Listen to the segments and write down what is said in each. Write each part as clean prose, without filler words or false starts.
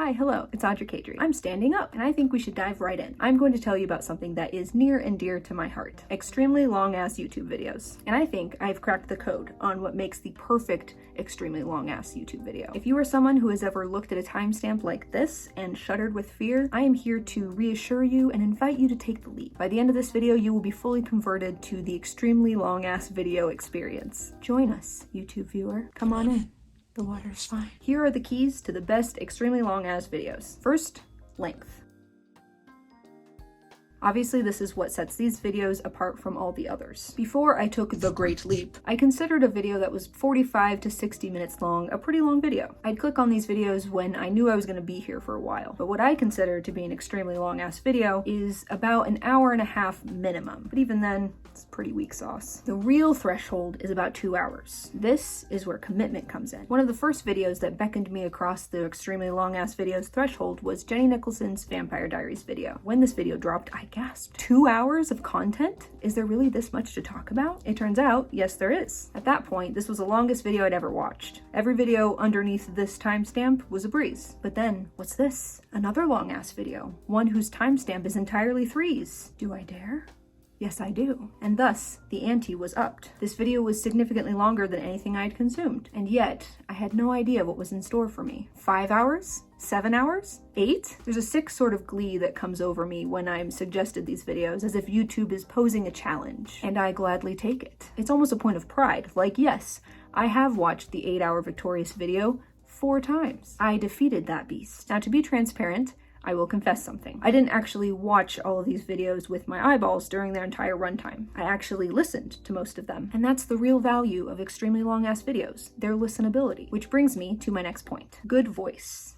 Hi, hello, it's Audrey Kadri. I'm standing up, and I think we should dive right in. I'm going to tell you about something that is near and dear to my heart. Extremely long-ass YouTube videos. And I think I've cracked the code on what makes the perfect extremely long-ass YouTube video. If you are someone who has ever looked at a timestamp like this and shuddered with fear, I am here to reassure you and invite you to take the leap. By the end of this video, you will be fully converted to the extremely long-ass video experience. Join us, YouTube viewer. Come on in. The water's fine. Here are the keys to the best extremely long-ass videos. First, length. Obviously, this is what sets these videos apart from all the others. Before I took the great leap, I considered a video that was 45 to 60 minutes long a pretty long video. I'd click on these videos when I knew I was going to be here for a while. But what I consider to be an extremely long-ass video is about an hour and a half minimum. But even then, it's pretty weak sauce. The real threshold is about 2 hours. This is where commitment comes in. One of the first videos that beckoned me across the extremely long-ass videos threshold was Jenny Nicholson's Vampire Diaries video. When this video dropped, I gasped. 2 hours of content? Is there really this much to talk about? It turns out, yes there is. At that point, this was the longest video I'd ever watched. Every video underneath this timestamp was a breeze. But then, what's this? Another long-ass video. One whose timestamp is entirely threes. Do I dare? Yes, I do. And thus, the ante was upped. This video was significantly longer than anything I'd consumed. And yet, I had no idea what was in store for me. 5 hours? 7 hours? 8? There's a sick sort of glee that comes over me when I'm suggested these videos, as if YouTube is posing a challenge, and I gladly take it. It's almost a point of pride. Like, yes, I have watched the 8-hour Victorious video 4 times. I defeated that beast. Now, to be transparent, I will confess something. I didn't actually watch all of these videos with my eyeballs during their entire runtime. I actually listened to most of them. And that's the real value of extremely long-ass videos, their listenability. Which brings me to my next point. Good voice.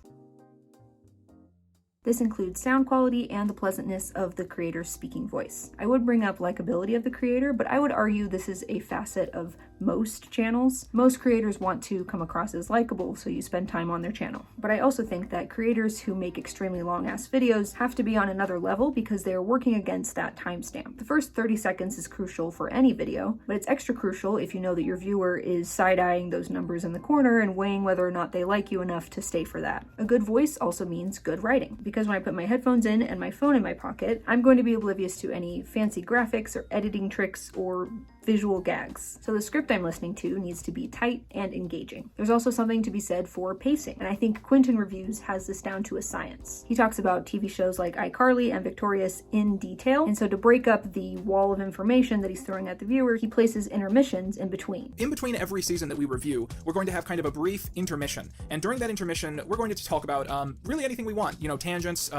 This includes sound quality and the pleasantness of the creator's speaking voice. I would bring up likability of the creator, but I would argue this is a facet of most channels. Most creators want to come across as likable, so you spend time on their channel. But I also think that creators who make extremely long-ass videos have to be on another level because they are working against that timestamp. The first 30 seconds is crucial for any video, but it's extra crucial if you know that your viewer is side-eyeing those numbers in the corner and weighing whether or not they like you enough to stay for that. A good voice also means good writing, because when I put my headphones in and my phone in my pocket, I'm going to be oblivious to any fancy graphics or editing tricks or visual gags. So the script I'm listening to needs to be tight and engaging. There's also something to be said for pacing, and I think Quentin Reviews has this down to a science. He talks about TV shows like iCarly and Victorious in detail, and so to break up the wall of information that he's throwing at the viewer, he places intermissions in between. In between every season that we review, we're going to have kind of a brief intermission, and during that intermission, we're going to talk about really anything we want. You know, tangents,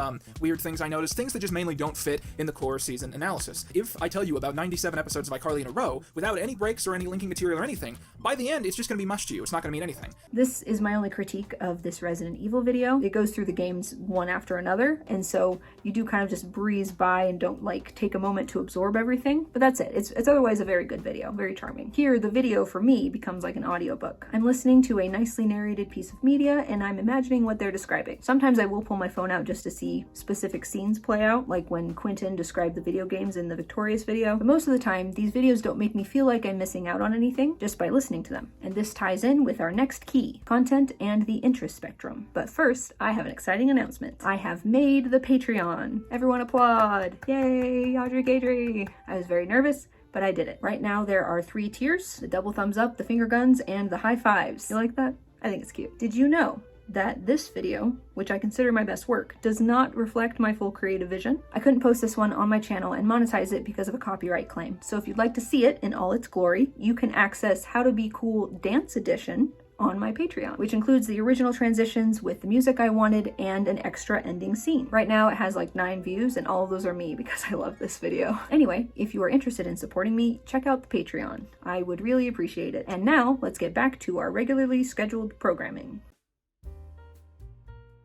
weird things I noticed, things that just mainly don't fit in the core season analysis. If I tell you about 97 episodes of iCarly in a row, without any breaks or any linking material or anything, by the end, it's just going to be mush to you. It's not going to mean anything. This is my only critique of this Resident Evil video. It goes through the games one after another, and so you do kind of just breeze by and don't like take a moment to absorb everything, but that's it. It's otherwise a very good video, very charming. Here, the video for me becomes like an audiobook. I'm listening to a nicely narrated piece of media, and I'm imagining what they're describing. Sometimes I will pull my phone out just to see specific scenes play out, like when Quentin described the video games in the Victorious video, but most of the time, these videos don't make me feel like I'm missing out on anything just by listening to them. And this ties in with our next key, content and the interest spectrum. But first, I have an exciting announcement. I have made the Patreon. Everyone applaud. Yay, Audrey Kadri. I was very nervous, but I did it. Right now there are 3 tiers, the double thumbs up, the finger guns, and the high fives. You like that? I think it's cute. Did you know that this video, which I consider my best work, does not reflect my full creative vision? I couldn't post this one on my channel and monetize it because of a copyright claim. So if you'd like to see it in all its glory, you can access How to Be Cool Dance Edition on my Patreon, which includes the original transitions with the music I wanted and an extra ending scene. Right now it has like 9 views, and all of those are me because I love this video. Anyway, if you are interested in supporting me, check out the Patreon. I would really appreciate it. And now let's get back to our regularly scheduled programming.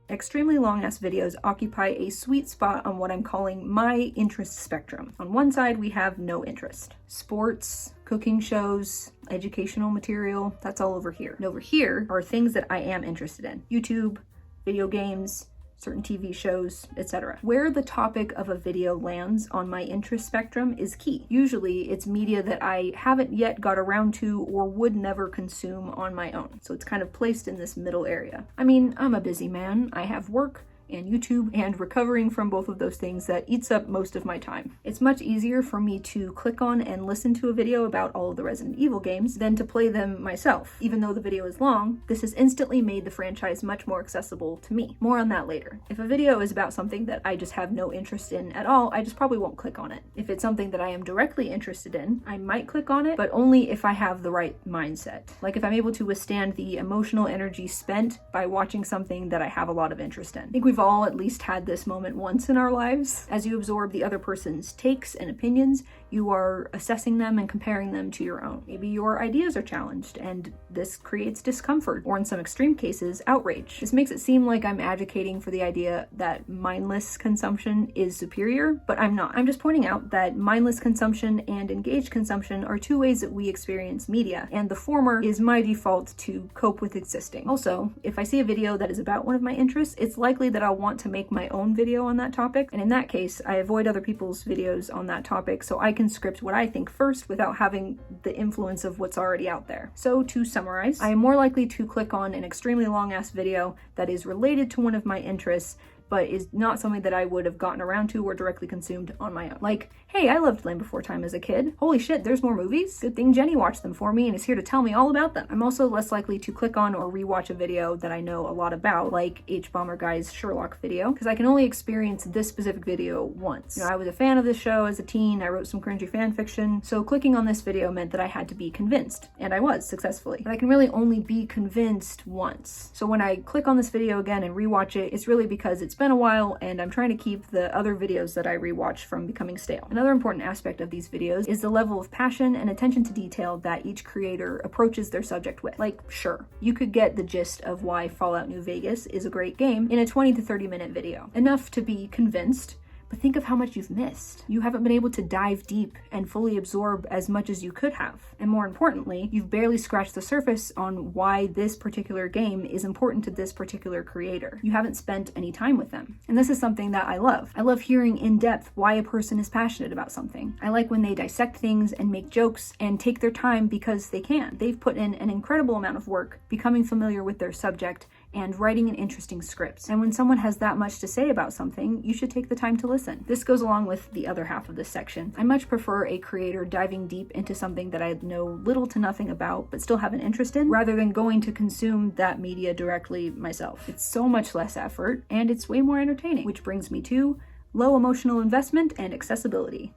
Extremely long-ass videos occupy a sweet spot on what I'm calling my interest spectrum. On one side, we have no interest. Sports, cooking shows, educational material, that's all over here. And over here are things that I am interested in. YouTube, video games, certain TV shows, etc. Where the topic of a video lands on my interest spectrum is key. Usually it's media that I haven't yet got around to or would never consume on my own. So it's kind of placed in this middle area. I mean, I'm a busy man. I have work and YouTube and recovering from both of those things that eats up most of my time. It's much easier for me to click on and listen to a video about all of the Resident Evil games than to play them myself. Even though the video is long, this has instantly made the franchise much more accessible to me. More on that later. If a video is about something that I just have no interest in at all, I just probably won't click on it. If it's something that I am directly interested in, I might click on it, but only if I have the right mindset. Like if I'm able to withstand the emotional energy spent by watching something that I have a lot of interest in. I think we've all at least had this moment once in our lives. As you absorb the other person's takes and opinions, you are assessing them and comparing them to your own. Maybe your ideas are challenged and this creates discomfort, or in some extreme cases, outrage. This makes it seem like I'm advocating for the idea that mindless consumption is superior, but I'm not. I'm just pointing out that mindless consumption and engaged consumption are two ways that we experience media, and the former is my default to cope with existing. Also, if I see a video that is about one of my interests, it's likely that I'll want to make my own video on that topic, and in that case, I avoid other people's videos on that topic so I can script what I think first without having the influence of what's already out there. So to summarize, I am more likely to click on an extremely long-ass video that is related to one of my interests, but is not something that I would have gotten around to or directly consumed on my own. Like, hey, I loved Land Before Time as a kid. Holy shit, there's more movies? Good thing Jenny watched them for me and is here to tell me all about them. I'm also less likely to click on or rewatch a video that I know a lot about, like H-Bomber Guy's Sherlock video, because I can only experience this specific video once. You know, I was a fan of this show as a teen, I wrote some cringy fan fiction, so clicking on this video meant that I had to be convinced, and I was, successfully. But I can really only be convinced once. So when I click on this video again and rewatch it, it's really because it's been a while and I'm trying to keep the other videos that I rewatch from becoming stale. Another important aspect of these videos is the level of passion and attention to detail that each creator approaches their subject with. Like, sure, you could get the gist of why Fallout New Vegas is a great game in a 20 to 30 minute video. Enough to be convinced, but think of how much you've missed. You haven't been able to dive deep and fully absorb as much as you could have. And more importantly, you've barely scratched the surface on why this particular game is important to this particular creator. You haven't spent any time with them. And this is something that I love. I love hearing in depth why a person is passionate about something. I like when they dissect things and make jokes and take their time because they can. They've put in an incredible amount of work becoming familiar with their subject and writing an interesting script. And when someone has that much to say about something, you should take the time to listen. This goes along with the other half of this section. I much prefer a creator diving deep into something that I know little to nothing about, but still have an interest in, rather than going to consume that media directly myself. It's so much less effort, and it's way more entertaining, which brings me to low emotional investment and accessibility.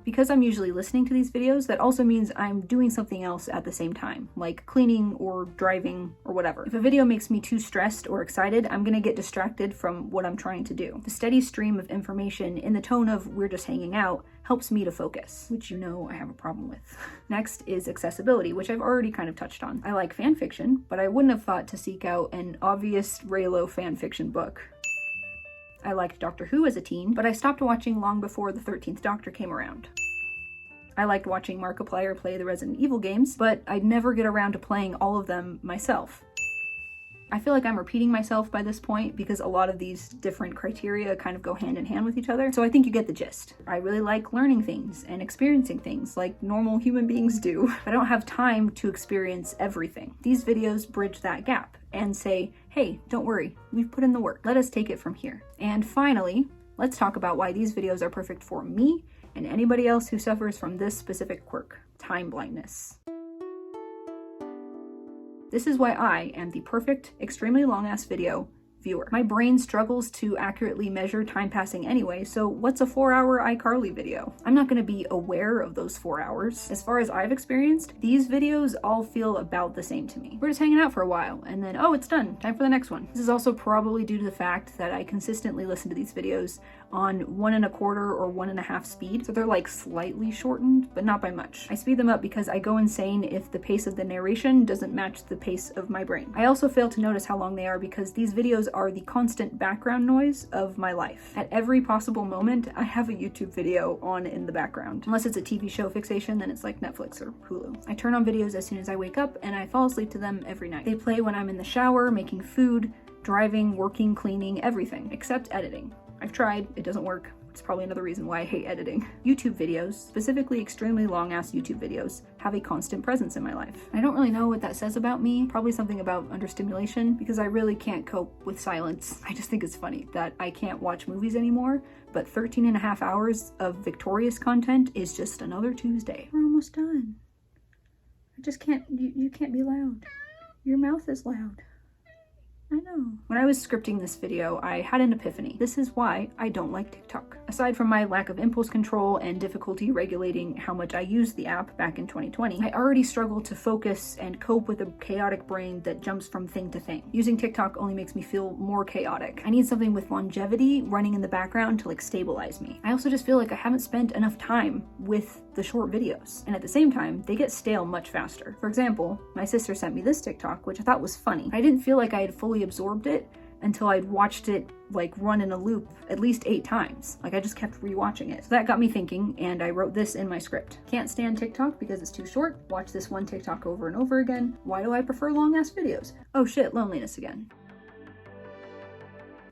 Because I'm usually listening to these videos, that also means I'm doing something else at the same time, like cleaning or driving or whatever. If a video makes me too stressed or excited, I'm gonna get distracted from what I'm trying to do. The steady stream of information in the tone of "we're just hanging out" helps me to focus, which you know I have a problem with. Next is accessibility, which I've already kind of touched on. I like fan fiction, but I wouldn't have thought to seek out an obvious Raylo fan fiction book. I liked Doctor Who as a teen, but I stopped watching long before the 13th Doctor came around. I liked watching Markiplier play the Resident Evil games, but I'd never get around to playing all of them myself. I feel like I'm repeating myself by this point because a lot of these different criteria kind of go hand in hand with each other, so I think you get the gist. I really like learning things and experiencing things like normal human beings do. I don't have time to experience everything. These videos bridge that gap and say, hey, don't worry, we've put in the work. Let us take it from here. And finally, let's talk about why these videos are perfect for me and anybody else who suffers from this specific quirk, time blindness. This is why I am the perfect, extremely long-ass video viewer. My brain struggles to accurately measure time passing anyway, so what's a 4-hour iCarly video? I'm not going to be aware of those 4 hours. As far as I've experienced, these videos all feel about the same to me. We're just hanging out for a while, and then, oh, it's done. Time for the next one. This is also probably due to the fact that I consistently listen to these videos on 1 1/4 or 1 1/2 speed, so they're like slightly shortened, but not by much. I speed them up because I go insane if the pace of the narration doesn't match the pace of my brain. I also fail to notice how long they are because these videos are the constant background noise of my life. At every possible moment, I have a YouTube video on in the background. Unless it's a TV show fixation, then it's like Netflix or Hulu. I turn on videos as soon as I wake up, and I fall asleep to them every night. They play when I'm in the shower, making food, driving, working, cleaning, everything, except editing. I've tried, it doesn't work. It's probably another reason why I hate editing. YouTube videos, specifically extremely long-ass YouTube videos, have a constant presence in my life. I don't really know what that says about me, probably something about understimulation, because I really can't cope with silence. I just think it's funny that I can't watch movies anymore, but 13 and a half hours of victorious content is just another Tuesday. We're almost done. I just can't, you can't be loud. Your mouth is loud. I know. When I was scripting this video, I had an epiphany. This is why I don't like TikTok. Aside from my lack of impulse control and difficulty regulating how much I used the app back in 2020, I already struggle to focus and cope with a chaotic brain that jumps from thing to thing. Using TikTok only makes me feel more chaotic. I need something with longevity running in the background to stabilize me. I also just feel like I haven't spent enough time with the short videos. And at the same time, they get stale much faster. For example, my sister sent me this TikTok, which I thought was funny. I didn't feel like I had fully absorbed it until I'd watched it run in a loop at least 8 times. I just kept rewatching it. So that got me thinking, and I wrote this in my script. Can't stand TikTok because it's too short. Watch this one TikTok over and over again. Why do I prefer long ass videos? Oh shit, loneliness again.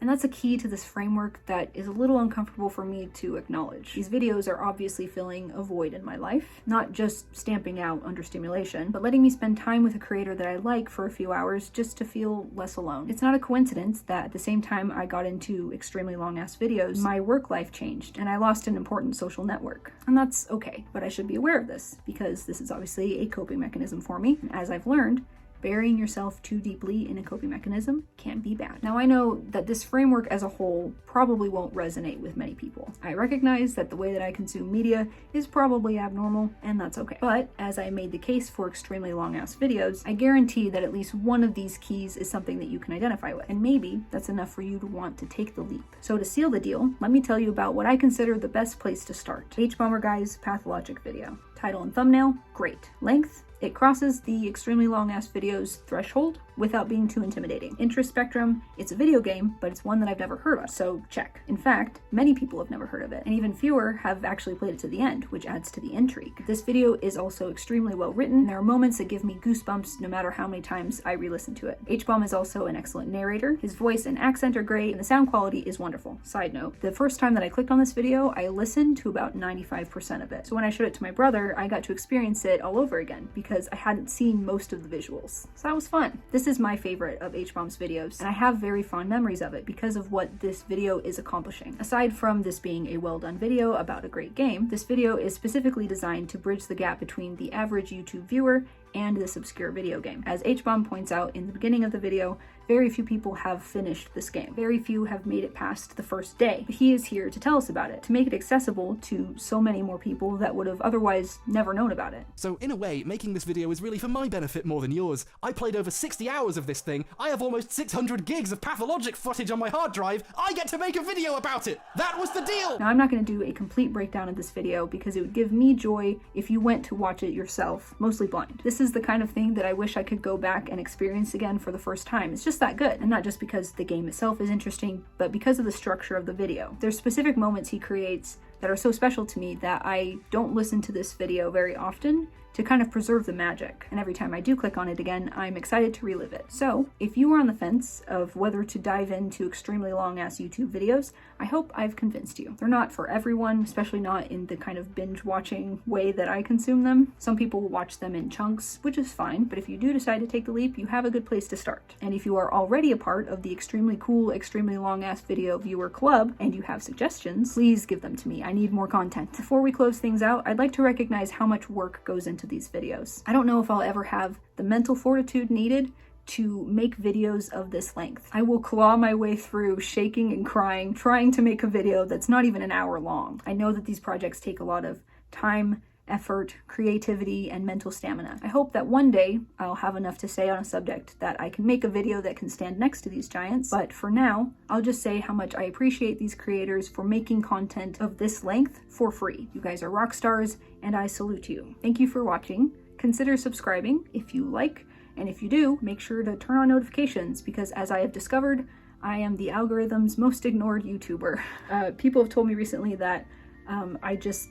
And that's a key to this framework that is a little uncomfortable for me to acknowledge. These videos are obviously filling a void in my life, not just stamping out understimulation, but letting me spend time with a creator that I like for a few hours just to feel less alone. It's not a coincidence that at the same time I got into extremely long-ass videos, my work life changed and I lost an important social network. And that's okay, but I should be aware of this because this is obviously a coping mechanism for me. As I've learned, burying yourself too deeply in a coping mechanism can be bad. Now I know that this framework as a whole probably won't resonate with many people. I recognize that the way that I consume media is probably abnormal, and that's okay. But as I made the case for extremely long-ass videos, I guarantee that at least one of these keys is something that you can identify with, and maybe that's enough for you to want to take the leap. So to seal the deal, let me tell you about what I consider the best place to start. H-Bomber Guy's Pathologic video. Title and thumbnail, great. Length, it crosses the extremely long-ass videos threshold without being too intimidating. Interest spectrum, it's a video game, but it's one that I've never heard of, so check. In fact, many people have never heard of it, and even fewer have actually played it to the end, which adds to the intrigue. This video is also extremely well written, and there are moments that give me goosebumps no matter how many times I re-listen to it. H-Bomb is also an excellent narrator. His voice and accent are great, and the sound quality is wonderful. Side note, the first time that I clicked on this video, I listened to about 95% of it. So when I showed it to my brother, I got to experience it all over again, because I hadn't seen most of the visuals. So that was fun. This is my favorite of H-Bomb's videos, and I have very fond memories of it because of what this video is accomplishing. Aside from this being a well-done video about a great game, this video is specifically designed to bridge the gap between the average YouTube viewer and this obscure video game. As H-Bomb points out in the beginning of the video, very few people have finished this game. Very few have made it past the first day. But he is here to tell us about it, to make it accessible to so many more people that would have otherwise never known about it. So in a way, making this video is really for my benefit more than yours. I played over 60 hours of this thing. I have almost 600 gigs of pathologic footage on my hard drive. I get to make a video about it. That was the deal. Now I'm not going to do a complete breakdown of this video because it would give me joy if you went to watch it yourself, mostly blind. This is the kind of thing that I wish I could go back and experience again for the first time. It's just that good, and not just because the game itself is interesting, but because of the structure of the video. There's specific moments he creates that are so special to me that I don't listen to this video very often to kind of preserve the magic. And every time I do click on it again, I'm excited to relive it. So if you were on the fence of whether to dive into extremely long-ass YouTube videos, I hope I've convinced you. They're not for everyone, especially not in the kind of binge-watching way that I consume them. Some people will watch them in chunks, which is fine, but if you do decide to take the leap, you have a good place to start. And if you are already a part of the extremely cool, extremely long-ass video viewer club, and you have suggestions, please give them to me. I need more content. Before we close things out, I'd like to recognize how much work goes into these videos. I don't know if I'll ever have the mental fortitude needed to make videos of this length. I will claw my way through shaking and crying, trying to make a video that's not even an hour long. I know that these projects take a lot of time, effort, creativity, and mental stamina. I hope that one day I'll have enough to say on a subject that I can make a video that can stand next to these giants, but for now, I'll just say how much I appreciate these creators for making content of this length for free. You guys are rock stars, and I salute you. Thank you for watching. Consider subscribing if you like, and if you do, make sure to turn on notifications, because as I have discovered, I am the algorithm's most ignored YouTuber. People have told me recently that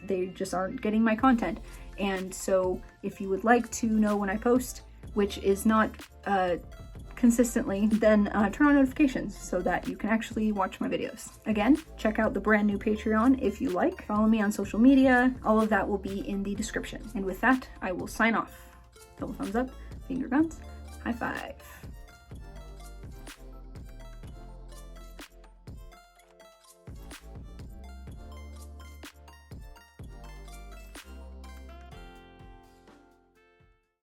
they just aren't getting my content. And so if you would like to know when I post, which is not consistently, then turn on notifications so that you can actually watch my videos. Again, check out the brand new Patreon if you like. Follow me on social media. All of that will be in the description. And with that, I will sign off. Double thumbs up, finger guns, high five.